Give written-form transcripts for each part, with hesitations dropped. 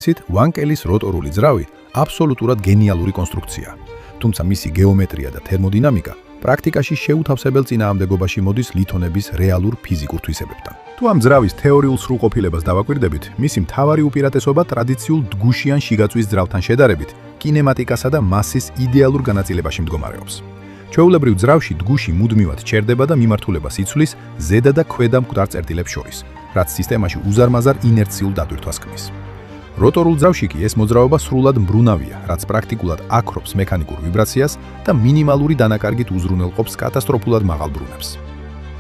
ცით ვანკელის როტორული ძრავი აბსოლუტურად გენიალური კონსტრუქციაა. თუმცა მისი გეომეტრია და თერმოდინამიკა პრაქტიკაში შეუთავსებელ წინააღმდეგობაში მოდის ლითონების რეალურ ფიზიკურ თვისებებთან. თუ ამ ძრავის თეორიულ სრულყოფილებას დავაკვირდებით, მისი მთავარი უპირატესობა ტრადიციულ დგუშიან შიგაწვის ძრავთან შედარებით კინემატიკასა და მასის იდეალურ განაწილებაში მდგომარეობს. ჩვეულებრივ ძრავში დგუში მუდმივად ჩერდება და მიმართულებას იცვლის ზედა და ქვედა მკვდარ წერტილებს შორის, რაც სისტემაში უზარმაზარ ინერციულ დატვირთვას ქმნის. როტორულ ძრავში კი ეს მოძრაობა სრულად მბრუნავია, რაც პრაქტიკულად აქრობს მექანიკურ ვიბრაციას და მინიმალური დანაკარგით უზრუნველყოფს კატასტროფულად მაღალ ბრუნებს.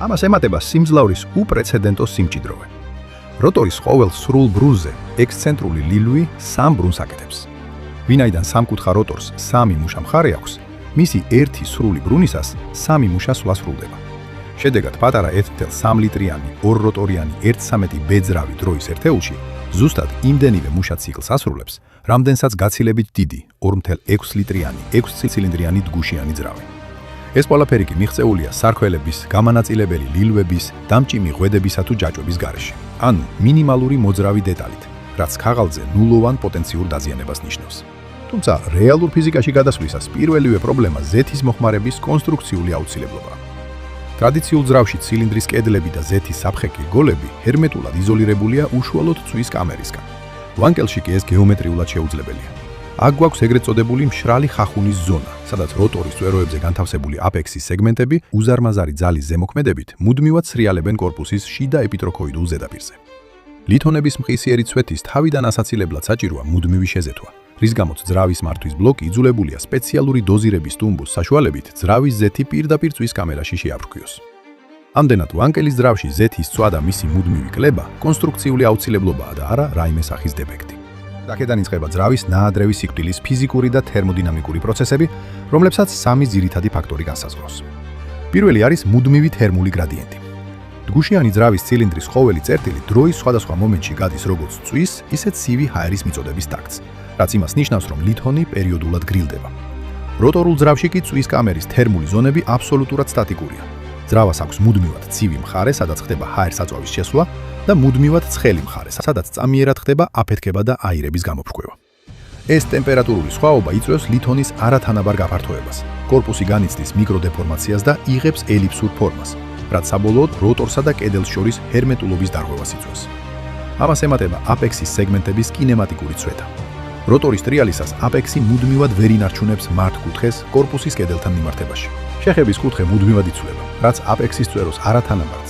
ამას ემატება სიმძლავრის უპრეცედენტო სიმჭიდროვე. როტორის ყოველ სრულ ბრუნზე ექსცენტრული ლილვი სამ ბრუნს აკეთებს. ვინაიდან სამკუთხა როტორს სამი მუშა მხარე აქვს, მისი ერთი სრული ბრუნისას სამი მუშა სვლა სრულდება. შედეგად პატარა 1.3 ლიტრიანი 2 როტორიანი 1.13 ბეძრავი დროის ერთეულში ზუსტად იმდენივე მუშა ციკლს ასრულებს, რამდენსაც გაცილებით დიდი 2.6 ლიტრიანი 6 ცილინდრიანი დგუშიანი ძრავი. ეს ყველაფერი კი მიღწეულია სარქველების, გამანაწილებელი ლილვების, დამჭიმი ღვედებისა თუ ჯაჭვების გარეშე. ანუ მინიმალური მოძრავი დეტალით, რაც ქაღალდზე ნულოვან პოტენციურ დაზიანებას ნიშნავს. თუმცა რეალურ ფიზიკაში გადასვლისას პირველივე პრობლემა ზეთის მოხმარების კონსტრუქციული აუცილებლობაა. ტრადიციულ ძრავში ცილინდრის კედლები და ზეთის საფხეკი რგოლები ჰერმეტულად იზოლირებულია უშუალოდ წვის კამერისგან. ვანკელში კი ეს გეომეტრიულად შეუძლებელია. აქ გვაქვს ეგრეთ წოდებული მშრალი ხახუნის ზონა, სადაც როტორის წვეროებზე განთავსებული აპექსის სეგმენტები უზარმაზარი ძალის ზემოქმედებით მუდმივად სრიალებენ კორპუსის შიდა ეპიტროქოიდულ ზედაპირზე. ლითონების მყისიერი წვეთის თავიდან ასაცილებლად საჭიროა მუდმივი შეზეთვა, რის გამოც ძრავის მართვის ბლოკი იძულებულია სპეციალური დოზირების ტუმბოს საშუალებით ძრავის ზეთი პირდაპირ წვის კამერაში შეაფრქვიოს. ამდენად ვანკელის ძრავში ზეთის წვა და მისი მუდმივი კლება კონსტრუქციული აუცილებლობაა და არა რაიმე სახის დეფექტი. აქედან იწყება ძრავის ნაადრევი სიკვდილის ფიზიკური და თერმოდინამიკური პროცესები, რომლებსაც სამი ძირითადი ფაქტორი განსაზღვრავს. პირველი არის მუდმივი თერმული გრადიენტი. დგუშიანი ძრავის ცილინდრის ყოველი წერტილი დროის სხვადასხვა მომენტში გადის როგორც წვის, ისე ცივი ჰაერის მიწოდების ტაქტს, რაც იმას ნიშნავს, რომ ლითონი პერიოდულად გრილდება. როტორულ ძრავში კი წვის კამერის თერმული ზონები აბსოლუტურად სტატიკურია. ძრავას აქვს მუდმივად ცივი მხარე, სადაც ხდება ჰაერ-საწვავის შესვლა და მუდმივად ცხელი მხარე, სადაც წამიერად ხდება აფეთქება და აირების გამოფრქვევა. ეს ტემპერატურული სხვაობა იწვევს ლითონის არათანაბარ გაფართოებას. კორპუსი განიცდის მიკროდეფორმაციას და იღებს ელიფსურ ფორმას, რაც საბოლოოდ როტორსა და კედელს შორის ჰერმეტულობის დარღვევას იწვევს. ამას ემატება აპექსის სეგმენტების კინემატიკური წვეთა. როტორის ტრიალისას აპექსი მუდმივად ვერ ინარჩუნებს მართ კუთხეს კორპუსის კედელთან მიმართებაში. შეხების კუთხე მუდმივად იცვლება, რაც აპექსის წვეროს არათანაბარ